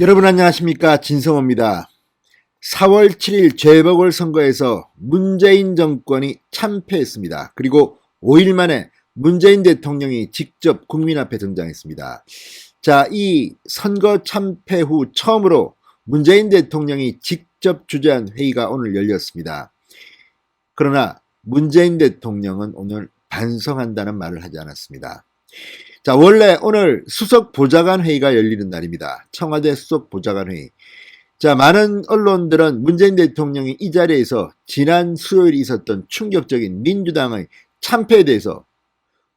여러분 안녕하십니까, 진성호입니다. 4월 7일 재보궐선거에서 문재인 정권이 참패했습니다. 그리고 5일 만에 문재인 대통령이 직접 국민 앞에 등장했습니다. 자, 이 선거 참패 후 처음으로 문재인 대통령이 직접 주재한 회의가 오늘 열렸습니다. 그러나 문재인 대통령은 오늘 반성한다는 말을 하지 않았습니다. 자, 원래 오늘 수석 보좌관 회의가 열리는 날입니다. 청와대 수석 보좌관 회의. 자, 많은 언론들은 문재인 대통령이 이 자리에서 지난 수요일 있었던 충격적인 민주당의 참패에 대해서,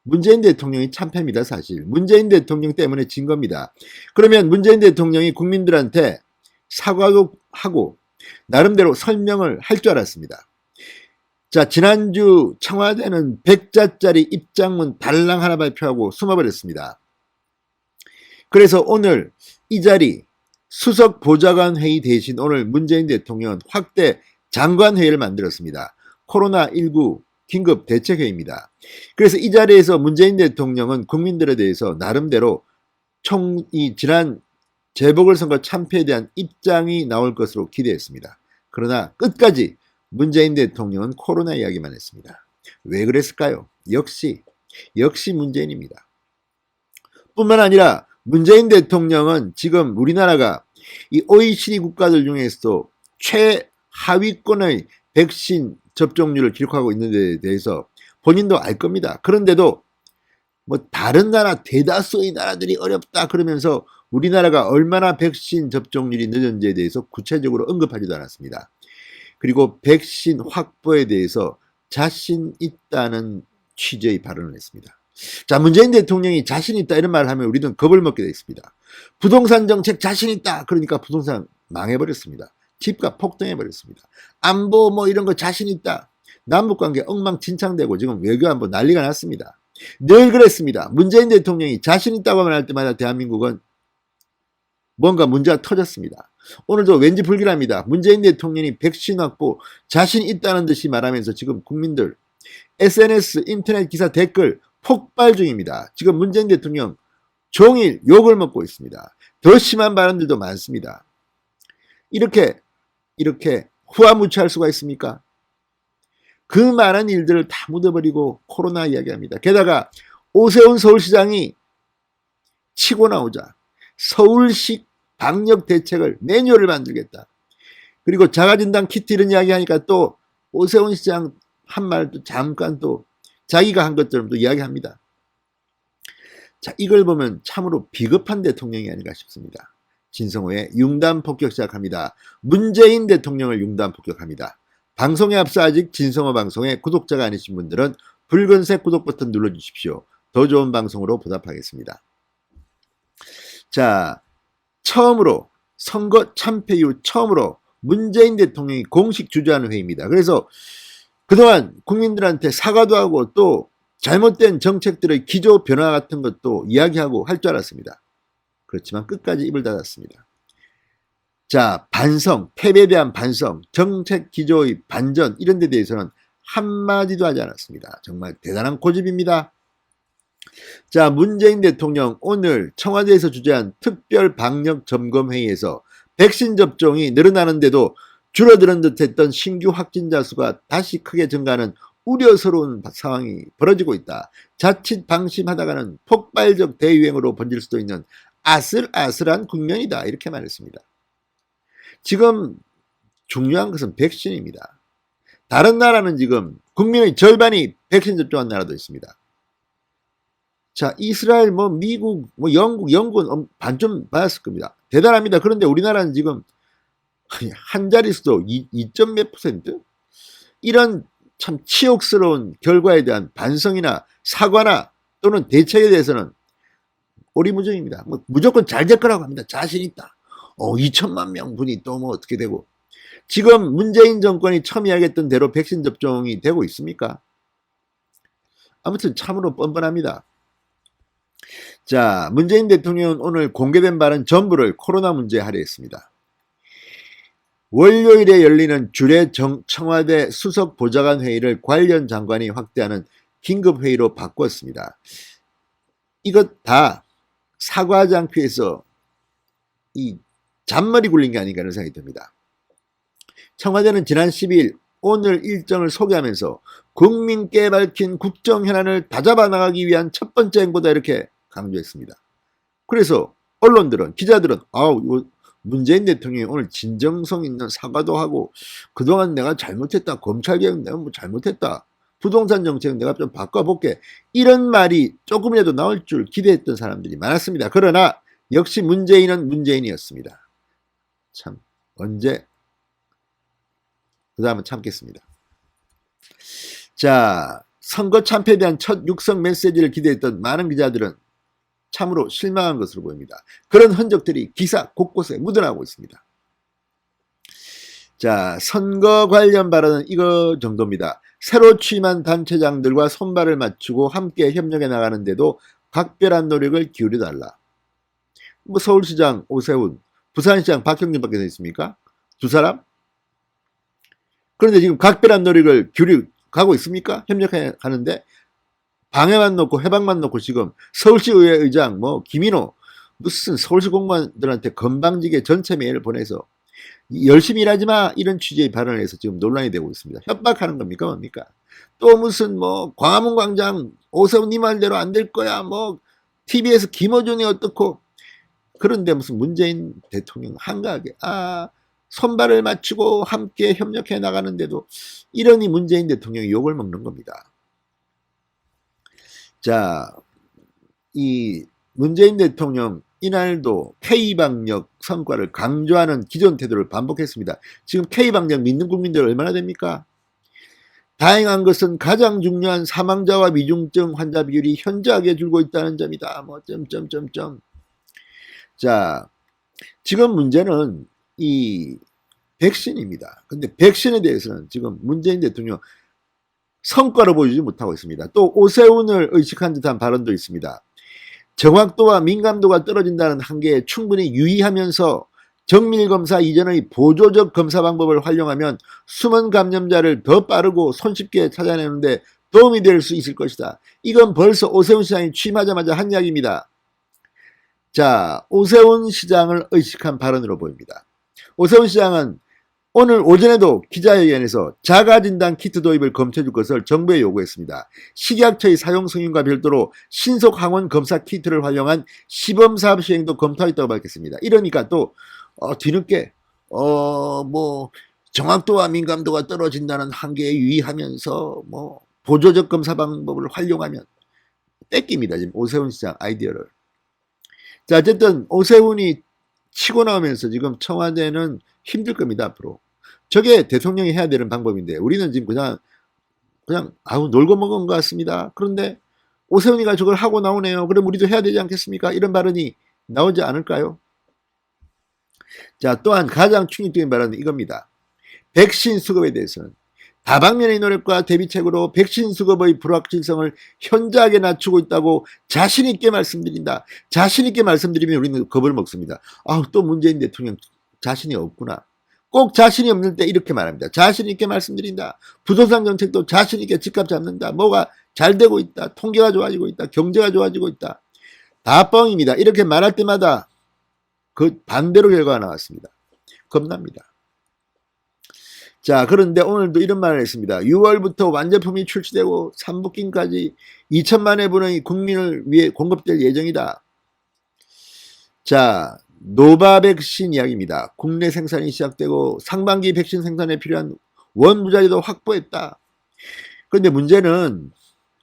문재인 대통령이 참패입니다, 사실. 문재인 대통령 때문에 진 겁니다. 그러면 문재인 대통령이 국민들한테 사과도 하고 나름대로 설명을 할 줄 알았습니다. 자, 지난주 청와대는 100자짜리 입장문 달랑 하나 발표하고 숨어버렸습니다. 그래서 오늘 이 자리 수석 보좌관 회의 대신 오늘 문재인 대통령은 확대 장관 회의를 만들었습니다. 코로나19 긴급 대책회의입니다. 그래서 이 자리에서 문재인 대통령은 국민들에 대해서 나름대로 지난 재보궐선거 참패에 대한 입장이 나올 것으로 기대했습니다. 그러나 끝까지 문재인 대통령은 코로나 이야기만 했습니다. 왜 그랬을까요? 역시 문재인입니다. 뿐만 아니라 문재인 대통령은 지금 우리나라가 이 OECD 국가들 중에서도 최하위권의 백신 접종률을 기록하고 있는 데 대해서 본인도 알 겁니다. 그런데도 뭐 다른 나라 대다수의 나라들이 어렵다 그러면서 우리나라가 얼마나 백신 접종률이 늦은지에 대해서 구체적으로 언급하지도 않았습니다. 그리고 백신 확보에 대해서 자신 있다는 취지의 발언을 했습니다. 자, 문재인 대통령이 자신 있다 이런 말을 하면 우리는 겁을 먹게 되어 있습니다. 부동산 정책 자신 있다 그러니까 부동산 망해버렸습니다. 집값 폭등해버렸습니다. 안보 뭐 이런 거 자신 있다. 남북관계 엉망진창되고 지금 외교안보 난리가 났습니다. 늘 그랬습니다. 문재인 대통령이 자신 있다고 말할 때마다 대한민국은 뭔가 문제가 터졌습니다. 오늘도 왠지 불길합니다. 문재인 대통령이 백신 확보 자신 있다는 듯이 말하면서 지금 국민들 SNS, 인터넷 기사 댓글 폭발 중입니다. 지금 문재인 대통령 종일 욕을 먹고 있습니다. 더 심한 발언들도 많습니다. 이렇게 후화무치할 수가 있습니까? 그 많은 일들을 다 묻어버리고 코로나 이야기합니다. 게다가 오세훈 서울시장이 치고 나오자 서울시 방역 대책을 매뉴얼을 만들겠다. 그리고 자가진단 키트 이런 이야기 하니까 또 오세훈 시장 한 말도 잠깐 또 자기가 한 것처럼 또 이야기합니다. 자, 이걸 보면 참으로 비겁한 대통령이 아닌가 싶습니다. 진성호의 융단 폭격 시작합니다. 문재인 대통령을 융단 폭격합니다. 방송에 앞서 아직 진성호 방송에 구독자가 아니신 분들은 붉은색 구독 버튼 눌러주십시오. 더 좋은 방송으로 보답하겠습니다. 자, 처음으로 선거 참패 이후 처음으로 문재인 대통령이 공식 주재하는 회의입니다. 그래서 그동안 국민들한테 사과도 하고 또 잘못된 정책들의 기조 변화 같은 것도 이야기하고 할 줄 알았습니다. 그렇지만 끝까지 입을 닫았습니다. 자, 반성, 패배에 대한 반성, 정책 기조의 반전 이런 데 대해서는 한마디도 하지 않았습니다. 정말 대단한 고집입니다. 자, 문재인 대통령 오늘 청와대에서 주재한 특별 방역 점검 회의에서 백신 접종이 늘어나는데도 줄어드는 듯했던 신규 확진자 수가 다시 크게 증가하는 우려스러운 상황이 벌어지고 있다. 자칫 방심하다가는 폭발적 대유행으로 번질 수도 있는 아슬아슬한 국면이다. 이렇게 말했습니다. 지금 중요한 것은 백신입니다. 다른 나라는 지금 국민의 절반이 백신 접종한 나라도 있습니다. 자, 이스라엘, 미국, 영국은 반쯤 받았을 겁니다. 대단합니다. 그런데 우리나라는 지금 한 자릿수도 2점 몇 %? 이런 참 치욕스러운 결과에 대한 반성이나 사과나 또는 대책에 대해서는 오리무중입니다. 무조건 잘 될 거라고 합니다. 자신 있다. 2천만 명 분이 또 어떻게 되고. 지금 문재인 정권이 처음 이야기했던 대로 백신 접종이 되고 있습니까? 아무튼 참으로 뻔뻔합니다. 자, 문재인 대통령은 오늘 공개된 발언 전부를 코로나 문제에 할애했습니다. 월요일에 열리는 주례 청와대 수석 보좌관 회의를 관련 장관이 확대하는 긴급회의로 바꿨습니다. 이것 다 사과하지 않기 위해서 이 잔머리 굴린 게 아닌가 하는 생각이 듭니다. 청와대는 지난 12일 오늘 일정을 소개하면서 국민께 밝힌 국정 현안을 다잡아 나가기 위한 첫 번째 행보다 이렇게 강조했습니다. 그래서 언론들은, 기자들은 문재인 대통령이 오늘 진정성 있는 사과도 하고 그동안 내가 잘못했다, 검찰개혁 내가 뭐 잘못했다, 부동산 정책 내가 좀 바꿔볼게, 이런 말이 조금이라도 나올 줄 기대했던 사람들이 많았습니다. 그러나 역시 문재인은 문재인이었습니다. 참 언제 그 다음은 참겠습니다. 자, 선거 참패에 대한 첫 육성 메시지를 기대했던 많은 기자들은 참으로 실망한 것으로 보입니다. 그런 흔적들이 기사 곳곳에 묻어나고 있습니다. 자, 선거 관련 발언은 이거 정도입니다. 새로 취임한 단체장들과 손발을 맞추고 함께 협력해 나가는데도 각별한 노력을 기울여달라. 뭐 서울시장 오세훈, 부산시장 박형준밖에 더 있습니까? 두 사람? 그런데 지금 각별한 노력을 기울여가고 있습니까? 협력해 가는데 방해만 놓고 해방만 놓고 지금 서울시 의회 의장 김인호 무슨 서울시 공무원들한테 건방지게 전체 메일을 보내서 열심히 일하지 마 이런 취지의 발언을 해서 지금 논란이 되고 있습니다. 협박하는 겁니까 뭡니까? 또 무슨 광화문 광장 오세훈 님 말대로 안 될 거야, TV에서 김어준이 어떻고. 그런데 무슨 문재인 대통령 한가하게 손발을 맞추고 함께 협력해 나가는데도 이러니 문재인 대통령이 욕을 먹는 겁니다. 자, 이 문재인 대통령 이날도 K방역 성과를 강조하는 기존 태도를 반복했습니다. 지금 K방역 믿는 국민들 얼마나 됩니까? 다행한 것은 가장 중요한 사망자와 미중증 환자 비율이 현저하게 줄고 있다는 점이다. 자, 지금 문제는 이 백신입니다. 근데 백신에 대해서는 지금 문재인 대통령 성과로 보여주지 못하고 있습니다. 또 오세훈을 의식한 듯한 발언도 있습니다. 정확도와 민감도가 떨어진다는 한계에 충분히 유의하면서 정밀검사 이전의 보조적 검사 방법을 활용하면 숨은 감염자를 더 빠르고 손쉽게 찾아내는데 도움이 될 수 있을 것이다. 이건 벌써 오세훈 시장이 취임하자마자 한 이야기입니다. 자, 오세훈 시장을 의식한 발언으로 보입니다. 오세훈 시장은 오늘 오전에도 기자회견에서 자가진단 키트 도입을 검토해 줄 것을 정부에 요구했습니다. 식약처의 사용 승인과 별도로 신속 항원 검사 키트를 활용한 시범사업 시행도 검토하겠다고 밝혔습니다. 이러니까 또 뒤늦게 정확도와 민감도가 떨어진다는 한계에 유의하면서 보조적 검사 방법을 활용하면 뺏깁니다. 지금 오세훈 시장 아이디어를. 자, 어쨌든 오세훈이 치고 나오면서 지금 청와대는 힘들 겁니다. 앞으로. 저게 대통령이 해야 되는 방법인데 우리는 지금 그냥 놀고 먹은 것 같습니다. 그런데 오세훈이가 저걸 하고 나오네요. 그럼 우리도 해야 되지 않겠습니까? 이런 발언이 나오지 않을까요? 자, 또한 가장 충격적인 발언은 이겁니다. 백신 수급에 대해서는 다방면의 노력과 대비책으로 백신 수급의 불확실성을 현저하게 낮추고 있다고 자신있게 말씀드린다. 자신있게 말씀드리면 우리는 겁을 먹습니다. 또 문재인 대통령 자신이 없구나. 꼭 자신이 없는 때 이렇게 말합니다. 자신있게 말씀드린다. 부동산 정책도 자신있게 집값 잡는다. 뭐가 잘 되고 있다. 통계가 좋아지고 있다. 경제가 좋아지고 있다. 다 뻥입니다. 이렇게 말할 때마다 그 반대로 결과가 나왔습니다. 겁납니다. 자, 그런데 오늘도 이런 말을 했습니다. 6월부터 완제품이 출시되고 3부킹까지 2천만 회분의 국민을 위해 공급될 예정이다. 자, 노바 백신 이야기입니다. 국내 생산이 시작되고 상반기 백신 생산에 필요한 원무자재도 확보했다. 그런데 문제는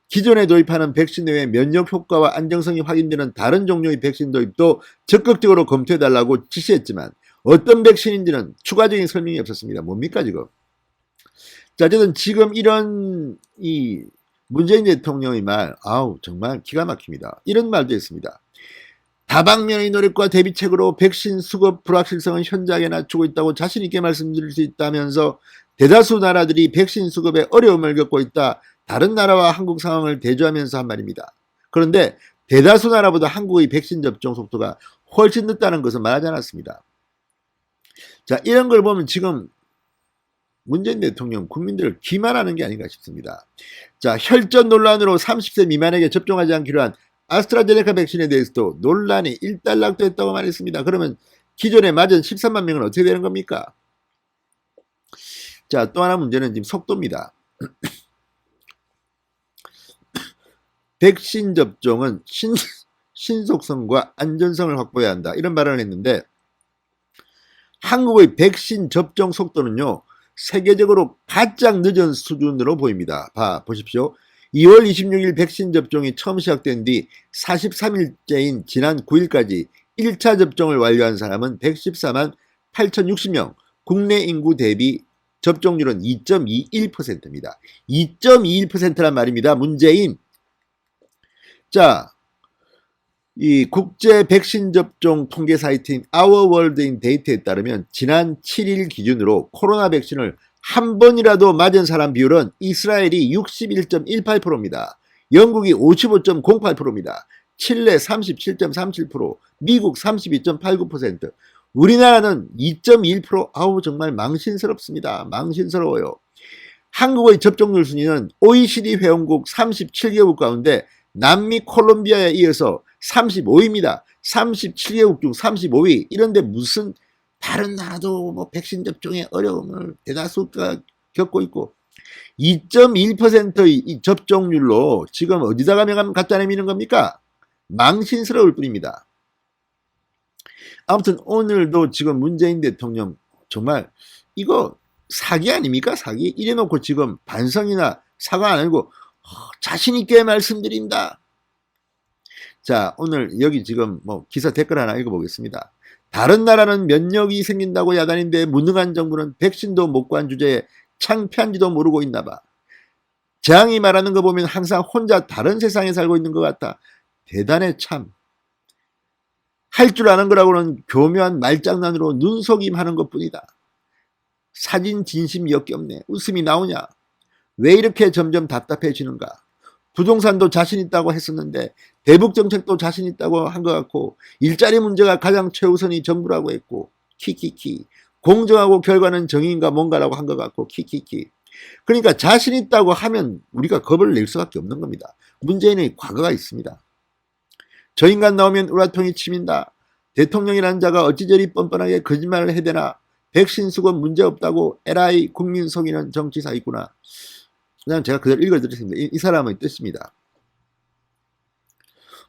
기존에 도입하는 백신 외에 면역 효과와 안정성이 확인되는 다른 종류의 백신 도입도 적극적으로 검토해달라고 지시했지만 어떤 백신인지는 추가적인 설명이 없었습니다. 뭡니까 지금? 자, 어쨌든 지금 이런 문재인 대통령의 말, 정말 기가 막힙니다. 이런 말도 했습니다. 다방면의 노력과 대비책으로 백신 수급 불확실성을 현저하게 낮추고 있다고 자신있게 말씀드릴 수 있다면서 대다수 나라들이 백신 수급에 어려움을 겪고 있다. 다른 나라와 한국 상황을 대조하면서 한 말입니다. 그런데 대다수 나라보다 한국의 백신 접종 속도가 훨씬 늦다는 것은 말하지 않았습니다. 자, 이런 걸 보면 지금 문재인 대통령 국민들을 기만하는 게 아닌가 싶습니다. 자, 혈전 논란으로 30세 미만에게 접종하지 않기로 한 아스트라제네카 백신에 대해서도 논란이 일단락됐다고 말했습니다. 그러면 기존에 맞은 13만 명은 어떻게 되는 겁니까? 자, 또 하나 문제는 지금 속도입니다. 백신 접종은 신속성과 안전성을 확보해야 한다. 이런 발언을 했는데 한국의 백신 접종 속도는요. 세계적으로 바짝 늦은 수준으로 보입니다. 보십시오. 2월 26일 백신 접종이 처음 시작된 뒤 43일째인 지난 9일까지 1차 접종을 완료한 사람은 114만 8,060명, 국내 인구 대비 접종률은 2.21%입니다. 2.21%란 말입니다. 문재인. 자, 이 국제 백신 접종 통계 사이트인 Our World in Data에 따르면 지난 7일 기준으로 코로나 백신을 한 번이라도 맞은 사람 비율은 이스라엘이 61.18%입니다. 영국이 55.08%입니다. 칠레 37.37%, 미국 32.89%, 우리나라는 2.1%. 아우 정말 망신스럽습니다. 망신스러워요. 한국의 접종률 순위는 OECD 회원국 37개국 가운데 남미 콜롬비아에 이어서 35위입니다. 37개국 중 35위. 이런데 무슨 다른 나라도 뭐 백신 접종에 어려움을 대다수가 겪고 있고 2.1%의 이 접종률로 지금 어디다가 명함 갖다 내미는 겁니까? 망신스러울 뿐입니다. 아무튼 오늘도 지금 문재인 대통령 정말 이거 사기 아닙니까? 사기? 이래놓고 지금 반성이나 사과 안 하고 자신있게 말씀드린다. 자, 오늘 여기 지금 뭐 기사 댓글 하나 읽어보겠습니다. 다른 나라는 면역이 생긴다고 야단인데 무능한 정부는 백신도 못 구한 주제에 창피한지도 모르고 있나봐. 재앙이 말하는 거 보면 항상 혼자 다른 세상에 살고 있는 것 같아. 대단해 참. 할 줄 아는 거라고는 교묘한 말장난으로 눈속임하는 것뿐이다. 사진 진심 역겹네. 웃음이 나오냐. 왜 이렇게 점점 답답해지는가. 부동산도 자신 있다고 했었는데 대북정책도 자신 있다고 한 것 같고 일자리 문제가 가장 최우선이 정부라고 했고 키키키. 공정하고 결과는 정의인가 뭔가라고 한 것 같고 키키키. 그러니까 자신 있다고 하면 우리가 겁을 낼 수밖에 없는 겁니다. 문재인의 과거가 있습니다. 저 인간 나오면 우라통이 치민다. 대통령이라는 자가 어찌 저리 뻔뻔하게 거짓말을 해대나. 백신 수급 문제없다고 에라이 국민 속이는 정치사 있구나. 그냥 제가 그대로 읽어드렸습니다. 이 사람의 뜻입니다.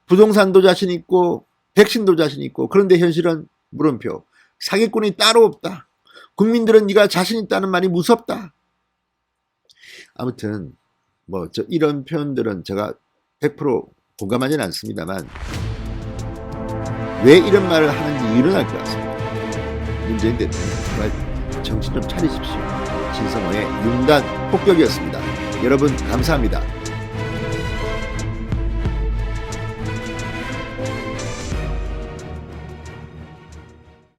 부동산도 자신 있고 백신도 자신 있고 그런데 현실은 물음표. 사기꾼이 따로 없다. 국민들은 네가 자신 있다는 말이 무섭다. 아무튼 뭐 이런 표현들은 제가 100% 공감하지는 않습니다만 왜 이런 말을 하는지 이유는 알 것 같습니다. 문재인 대통령 정말 정신 좀 차리십시오. 진성호의 융단 폭격이었습니다. 여러분 감사합니다.